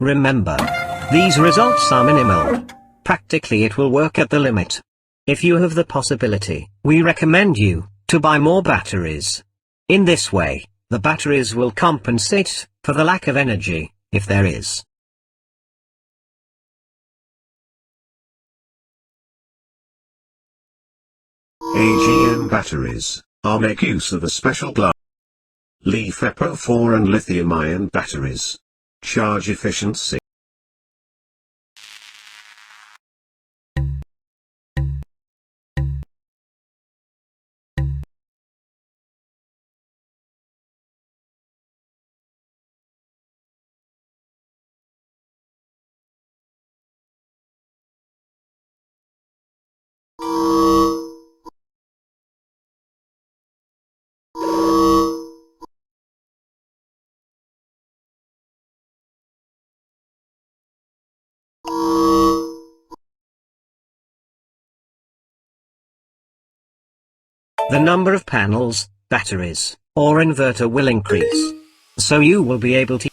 Remember, these results are minimal. Practically it will work at the limit. If you have the possibility, we recommend you to buy more batteries. In this way, the batteries will compensate for the lack of energy, if there is. AGM batteries make use of a special glass. LiFePO4 and lithium-ion batteries. Charge efficiency. The number of panels, batteries, or inverter will increase. So you will be able to